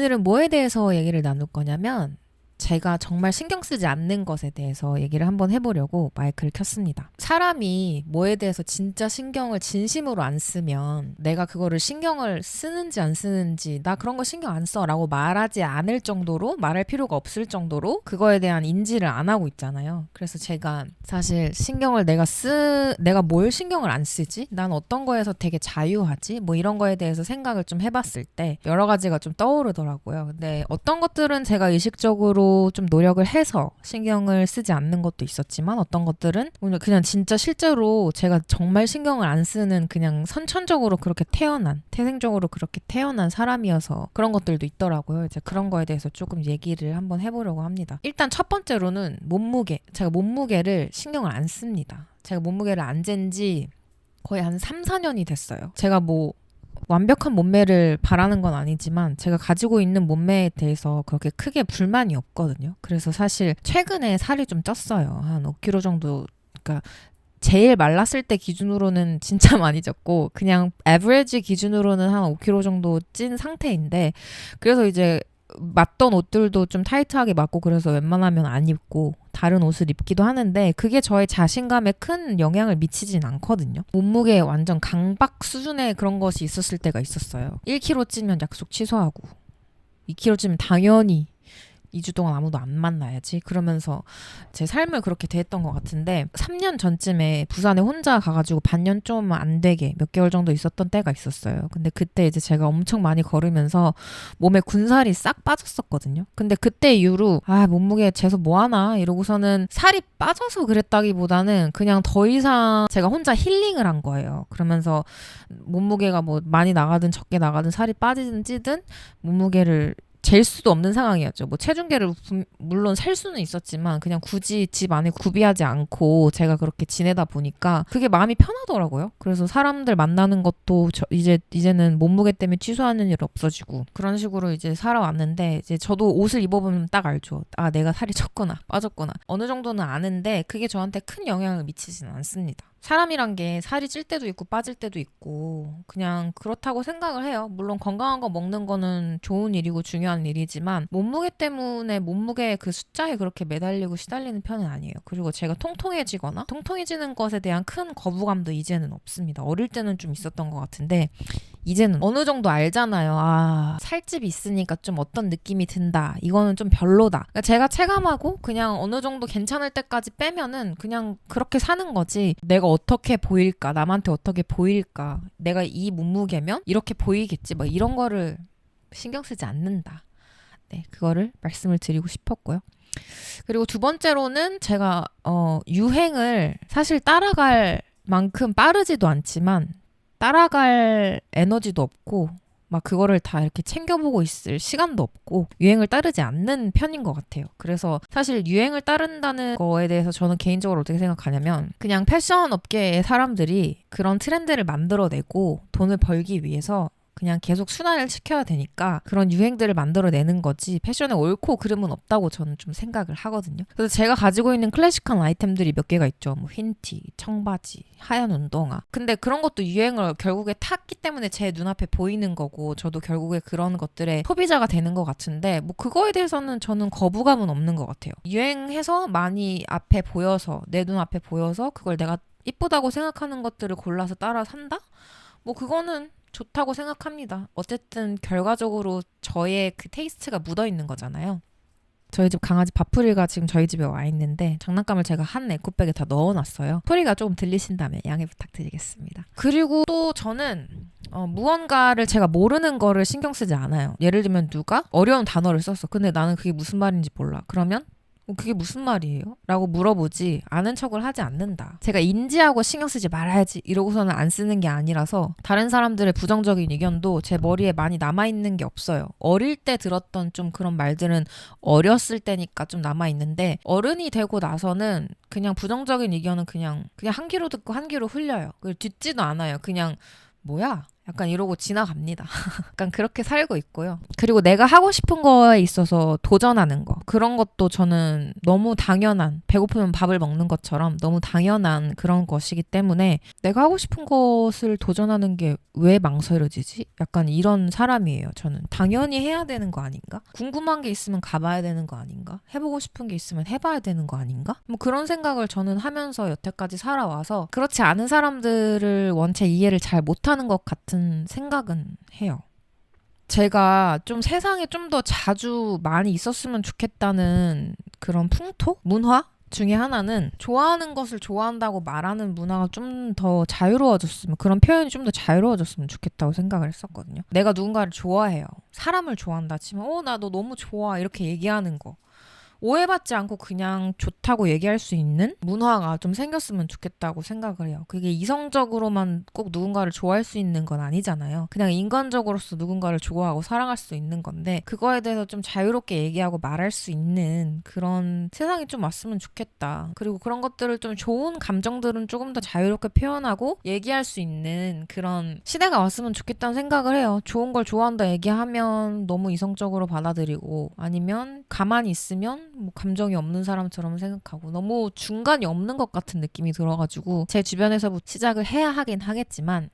오늘은 뭐에 대해서 얘기를 나눌 거냐면 제가 정말 신경 쓰지 않는 것에 대해서 얘기를 한번 해보려고 마이크를 켰습니다. 사람이 뭐에 대해서 진짜 신경을 진심으로 안 쓰면 내가 그거를 신경을 쓰는지 안 쓰는지 나 그런 거 신경 안 써 라고 말하지 않을 정도로 말할 필요가 없을 정도로 그거에 대한 인지를 안 하고 있잖아요. 그래서 제가 사실 신경을 내가 뭘 신경을 안 쓰지? 난 어떤 거에서 되게 자유하지? 뭐 이런 거에 대해서 생각을 좀 해봤을 때 여러 가지가 좀 떠오르더라고요. 근데 어떤 것들은 제가 의식적으로 좀 노력을 해서 신경을 쓰지 않는 것도 있었지만 어떤 것들은 오늘 그냥 진짜 실제로 제가 정말 신경을 안 쓰는 그냥 선천적으로 그렇게 태생적으로 그렇게 태어난 사람이어서 그런 것들도 있더라고요. 이제 그런 거에 대해서 조금 얘기를 한번 해보려고 합니다. 일단 첫 번째로는 몸무게. 제가 몸무게를 신경을 안 씁니다. 제가 몸무게를 안 잰 지 거의 한 3, 4년이 됐어요. 제가 뭐 완벽한 몸매를 바라는 건 아니지만 제가 가지고 있는 몸매에 대해서 그렇게 크게 불만이 없거든요. 그래서 사실 최근에 살이 좀 쪘어요. 한 5kg 정도. 그러니까 제일 말랐을 때 기준으로는 진짜 많이 쪘고 그냥 에버리지 기준으로는 한 5kg 정도 찐 상태인데 그래서 이제 맞던 옷들도 좀 타이트하게 맞고 그래서 웬만하면 안 입고 다른 옷을 입기도 하는데 그게 저의 자신감에 큰 영향을 미치진 않거든요. 몸무게에 완전 강박 수준의 그런 것이 있었을 때가 있었어요. 1kg 찌면 약속 취소하고 2kg 찌면 당연히 2주 동안 아무도 안 만나야지 그러면서 제 삶을 그렇게 대했던 것 같은데 3년 전쯤에 부산에 혼자 가가지고 반년 좀 안 되게 몇 개월 정도 있었던 때가 있었어요. 근데 그때 이제 제가 엄청 많이 걸으면서 몸에 군살이 싹 빠졌었거든요. 근데 그때 이후로 몸무게 재서 뭐하나 이러고서는 살이 빠져서 그랬다기보다는 그냥 더 이상 제가 혼자 힐링을 한 거예요. 그러면서 몸무게가 뭐 많이 나가든 적게 나가든 살이 빠지든 찌든 몸무게를 잴 수도 없는 상황이었죠. 뭐 체중계를 물론 셀 수는 있었지만 그냥 굳이 집 안에 구비하지 않고 제가 그렇게 지내다 보니까 그게 마음이 편하더라고요. 그래서 사람들 만나는 것도 이제는 몸무게 때문에 취소하는 일 없어지고 그런 식으로 이제 살아왔는데 이제 저도 옷을 입어보면 딱 알죠. 내가 살이 쪘구나, 빠졌구나. 어느 정도는 아는데 그게 저한테 큰 영향을 미치지는 않습니다. 사람이란 게 살이 찔 때도 있고 빠질 때도 있고 그냥 그렇다고 생각을 해요. 물론 건강한 거 먹는 거는 좋은 일이고 중요한 일이지만 몸무게 때문에 몸무게의 그 숫자에 그렇게 매달리고 시달리는 편은 아니에요. 그리고 제가 통통해지는 것에 대한 큰 거부감도 이제는 없습니다. 어릴 때는 좀 있었던 것 같은데 이제는 어느 정도 알잖아요. 살집이 있으니까 좀 어떤 느낌이 든다. 이거는 좀 별로다. 그러니까 제가 체감하고 그냥 어느 정도 괜찮을 때까지 빼면은 그냥 그렇게 사는 거지. 내가 어떻게 보일까? 남한테 어떻게 보일까? 내가 이 몸무게면 이렇게 보이겠지. 뭐 이런 거를 신경 쓰지 않는다. 네, 그거를 말씀을 드리고 싶었고요. 그리고 두 번째로는 제가 유행을 사실 따라갈 만큼 빠르지도 않지만 따라갈 에너지도 없고 막 그거를 다 이렇게 챙겨보고 있을 시간도 없고 유행을 따르지 않는 편인 것 같아요. 그래서 사실 유행을 따른다는 거에 대해서 저는 개인적으로 어떻게 생각하냐면 그냥 패션 업계의 사람들이 그런 트렌드를 만들어내고 돈을 벌기 위해서 그냥 계속 순환을 시켜야 되니까 그런 유행들을 만들어내는 거지 패션에 옳고 그름은 없다고 저는 좀 생각을 하거든요. 그래서 제가 가지고 있는 클래식한 아이템들이 몇 개가 있죠. 뭐 흰티, 청바지, 하얀 운동화. 근데 그런 것도 유행을 결국에 탔기 때문에 제 눈앞에 보이는 거고 저도 결국에 그런 것들의 소비자가 되는 것 같은데 뭐 그거에 대해서는 저는 거부감은 없는 것 같아요. 유행해서 많이 앞에 보여서 내 눈앞에 보여서 그걸 내가 이쁘다고 생각하는 것들을 골라서 따라 산다? 뭐 그거는 좋다고 생각합니다. 어쨌든 결과적으로 저의 그 테이스트가 묻어있는 거잖아요. 저희 집 강아지 바프리가 지금 저희 집에 와 있는데 장난감을 제가 한 에코백에 다 넣어놨어요. 소리가 조금 들리신다면 양해 부탁드리겠습니다. 그리고 또 저는 무언가를 제가 모르는 거를 신경 쓰지 않아요. 예를 들면 누가 어려운 단어를 썼어. 근데 나는 그게 무슨 말인지 몰라. 그러면 그게 무슨 말이에요? 라고 물어보지 아는 척을 하지 않는다. 제가 인지하고 신경 쓰지 말아야지 이러고서는 안 쓰는 게 아니라서 다른 사람들의 부정적인 의견도 제 머리에 많이 남아있는 게 없어요. 어릴 때 들었던 좀 그런 말들은 어렸을 때니까 좀 남아있는데 어른이 되고 나서는 그냥 부정적인 의견은 그냥 한 귀로 듣고 한 귀로 흘려요. 그걸 듣지도 않아요. 그냥 뭐야? 약간 이러고 지나갑니다. 약간 그렇게 살고 있고요. 그리고 내가 하고 싶은 거에 있어서 도전하는 거. 그런 것도 저는 너무 당연한, 배고프면 밥을 먹는 것처럼 너무 당연한 그런 것이기 때문에 내가 하고 싶은 것을 도전하는 게 왜 망설여지지? 약간 이런 사람이에요. 저는 당연히 해야 되는 거 아닌가? 궁금한 게 있으면 가봐야 되는 거 아닌가? 해보고 싶은 게 있으면 해봐야 되는 거 아닌가? 뭐 그런 생각을 저는 하면서 여태까지 살아와서 그렇지 않은 사람들을 원체 이해를 잘 못하는 것 같은 생각은 해요. 제가 좀 세상에 좀 더 자주 많이 있었으면 좋겠다는 그런 풍토? 문화? 중에 하나는 좋아하는 것을 좋아한다고 말하는 문화가 좀 더 자유로워졌으면, 그런 표현이 좀 더 자유로워졌으면 좋겠다고 생각을 했었거든요. 내가 누군가를 좋아해요. 사람을 좋아한다 치면 나 너 너무 좋아 이렇게 얘기하는 거. 오해받지 않고 그냥 좋다고 얘기할 수 있는 문화가 좀 생겼으면 좋겠다고 생각을 해요. 그게 이성적으로만 꼭 누군가를 좋아할 수 있는 건 아니잖아요. 그냥 인간적으로서 누군가를 좋아하고 사랑할 수 있는 건데, 그거에 대해서 좀 자유롭게 얘기하고 말할 수 있는 그런 세상이 좀 왔으면 좋겠다. 그리고 그런 것들을 좀 좋은 감정들은 조금 더 자유롭게 표현하고 얘기할 수 있는 그런 시대가 왔으면 좋겠다는 생각을 해요. 좋은 걸 좋아한다 얘기하면 너무 이성적으로 받아들이고, 아니면 가만히 있으면 뭐 감정이 없는 사람처럼 생각하고, 너무 중간이 없는 것 같은 느낌이 들어가지고 제 주변에서부터 시작을 해야 하긴 하겠지만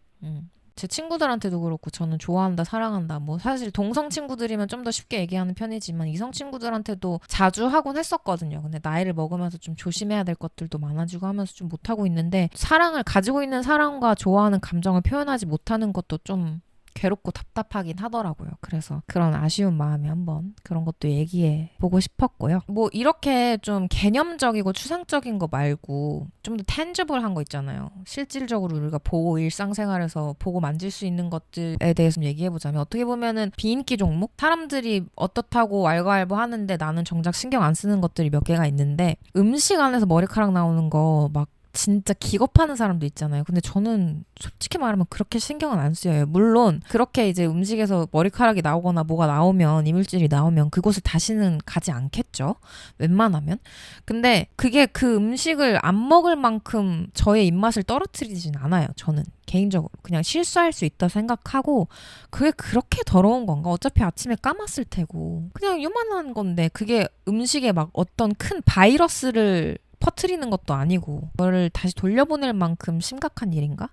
제 친구들한테도 그렇고, 저는 좋아한다, 사랑한다, 뭐 사실 동성 친구들이면 좀 더 쉽게 얘기하는 편이지만 이성 친구들한테도 자주 하곤 했었거든요. 근데 나이를 먹으면서 좀 조심해야 될 것들도 많아지고 하면서 좀 못하고 있는데, 사랑을 가지고 있는 사람과 좋아하는 감정을 표현하지 못하는 것도 좀 괴롭고 답답하긴 하더라고요. 그래서 그런 아쉬운 마음에 한번 그런 것도 얘기해 보고 싶었고요. 뭐 이렇게 좀 개념적이고 추상적인 거 말고 좀 더 tangible 한 거 있잖아요. 실질적으로 우리가 보고 일상생활에서 보고 만질 수 있는 것들에 대해서 좀 얘기해 보자면, 어떻게 보면은 비인기 종목? 사람들이 어떻다고 왈가왈부 하는데 나는 정작 신경 안 쓰는 것들이 몇 개가 있는데, 음식 안에서 머리카락 나오는 거 막 진짜 기겁하는 사람도 있잖아요. 근데 저는 솔직히 말하면 그렇게 신경은 안 쓰여요. 물론 그렇게 이제 음식에서 머리카락이 나오거나 뭐가 나오면, 이물질이 나오면 그곳을 다시는 가지 않겠죠. 웬만하면. 근데 그게 그 음식을 안 먹을 만큼 저의 입맛을 떨어뜨리진 않아요. 저는 개인적으로 그냥 실수할 수 있다 생각하고, 그게 그렇게 더러운 건가? 어차피 아침에 까맣을 테고 그냥 요만한 건데, 그게 음식에 막 어떤 큰 바이러스를 퍼트리는 것도 아니고 그거를 다시 돌려보낼 만큼 심각한 일인가?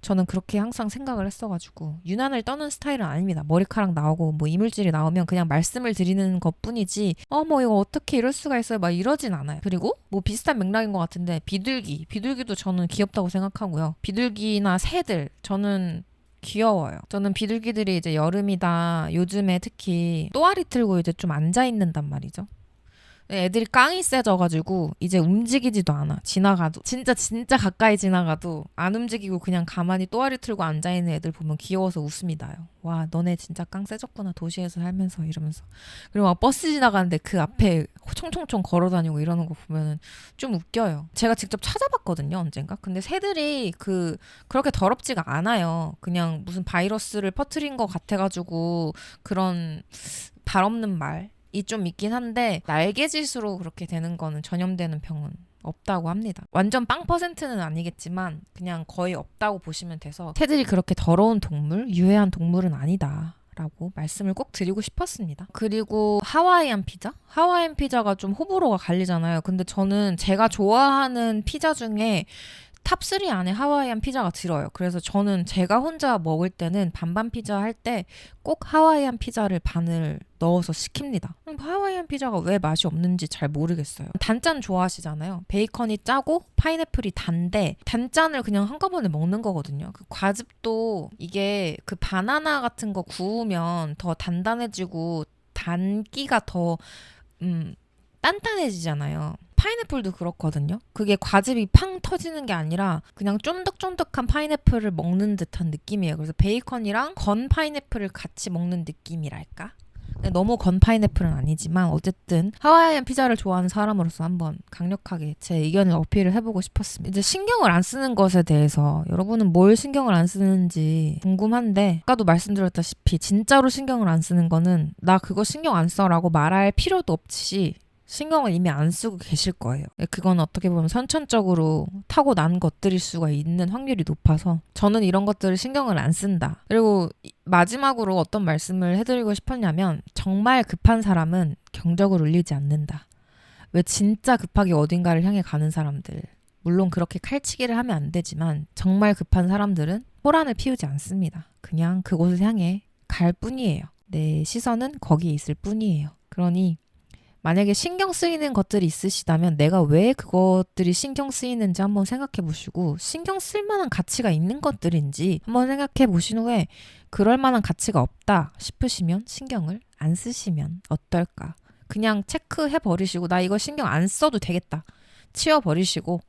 저는 그렇게 항상 생각을 했어가지고 유난을 떠는 스타일은 아닙니다. 머리카락 나오고 뭐 이물질이 나오면 그냥 말씀을 드리는 것뿐이지 뭐 이거 어떻게 이럴 수가 있어요 막 이러진 않아요. 그리고 뭐 비슷한 맥락인 것 같은데, 비둘기도 저는 귀엽다고 생각하고요. 비둘기나 새들 저는 귀여워요. 저는 비둘기들이 이제 여름이다, 요즘에 특히 또아리 틀고 이제 좀 앉아있는단 말이죠. 애들이 깡이 세져가지고 이제 움직이지도 않아. 지나가도 진짜 가까이 지나가도 안 움직이고 그냥 가만히 또아리 틀고 앉아있는 애들 보면 귀여워서 웃음이 나요. 와, 너네 진짜 깡 세졌구나, 도시에서 살면서, 이러면서. 그리고 막 버스 지나가는데 그 앞에 총총총 걸어다니고 이러는 거 보면 좀 웃겨요. 제가 직접 찾아봤거든요, 언젠가. 근데 새들이 그렇게 더럽지가 않아요. 그냥 무슨 바이러스를 퍼뜨린 것 같아가지고 그런 발 없는 말 이 좀 있긴 한데, 날개짓으로 그렇게 되는 거는, 전염되는 병은 없다고 합니다. 완전 빵 퍼센트는 아니겠지만 그냥 거의 없다고 보시면 돼서, 새들이 그렇게 더러운 동물, 유해한 동물은 아니다 라고 말씀을 꼭 드리고 싶었습니다. 그리고 하와이안 피자가 좀 호불호가 갈리잖아요. 근데 저는 제가 좋아하는 피자 중에 탑3 안에 하와이안 피자가 들어요. 그래서 저는 제가 혼자 먹을 때는 반반 피자 할 때 꼭 하와이안 피자를 반을 넣어서 시킵니다. 하와이안 피자가 왜 맛이 없는지 잘 모르겠어요. 단짠 좋아하시잖아요. 베이컨이 짜고 파인애플이 단데, 단짠을 그냥 한꺼번에 먹는 거거든요. 그 과즙도 이게 그 바나나 같은 거 구우면 더 단단해지고 단기가 더 단단해지잖아요. 파인애플도 그렇거든요. 그게 과즙이 팡 터지는 게 아니라 그냥 쫀득쫀득한 파인애플을 먹는 듯한 느낌이에요. 그래서 베이컨이랑 건 파인애플을 같이 먹는 느낌이랄까? 너무 건 파인애플은 아니지만 어쨌든 하와이안 피자를 좋아하는 사람으로서 한번 강력하게 제 의견을 어필을 해보고 싶었습니다. 이제 신경을 안 쓰는 것에 대해서 여러분은 뭘 신경을 안 쓰는지 궁금한데, 아까도 말씀드렸다시피 진짜로 신경을 안 쓰는 거는 나 그거 신경 안 써라고 말할 필요도 없이 신경을 이미 안 쓰고 계실 거예요. 그건 어떻게 보면 선천적으로 타고난 것들일 수가 있는 확률이 높아서 저는 이런 것들을 신경을 안 쓴다. 그리고 마지막으로 어떤 말씀을 해드리고 싶었냐면 정말 급한 사람은 경적을 울리지 않는다. 왜 진짜 급하게 어딘가를 향해 가는 사람들, 물론 그렇게 칼치기를 하면 안 되지만 정말 급한 사람들은 호란을 피우지 않습니다. 그냥 그곳을 향해 갈 뿐이에요. 내 시선은 거기에 있을 뿐이에요. 그러니 만약에 신경 쓰이는 것들이 있으시다면 내가 왜 그것들이 신경 쓰이는지 한번 생각해 보시고 신경 쓸 만한 가치가 있는 것들인지 한번 생각해 보신 후에 그럴 만한 가치가 없다 싶으시면 신경을 안 쓰시면 어떨까? 그냥 체크해 버리시고 나 이거 신경 안 써도 되겠다. 치워 버리시고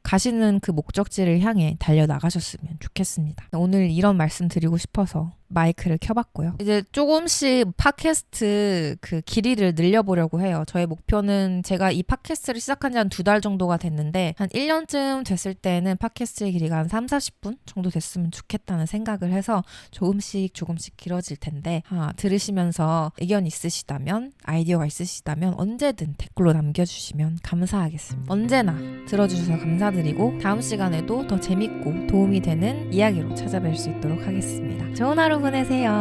가시는 그 목적지를 향해 달려나가셨으면 좋겠습니다. 오늘 이런 말씀 드리고 싶어서 마이크를 켜봤고요. 이제 조금씩 팟캐스트 그 길이를 늘려보려고 해요. 저의 목표는 제가 이 팟캐스트를 시작한 지 한 2달 정도가 됐는데 한 1년쯤 됐을 때는 팟캐스트의 길이가 한 30-40분 정도 됐으면 좋겠다는 생각을 해서 조금씩 길어질 텐데 들으시면서 의견 있으시다면 아이디어가 있으시다면 언제든 댓글로 남겨주시면 감사하겠습니다. 언제나 들어주셔서 감사드리고 다음 시간에도 더 재밌고 도움이 되는 이야기로 찾아뵐 수 있도록 하겠습니다. 좋은 하루 보내세요.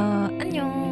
안녕.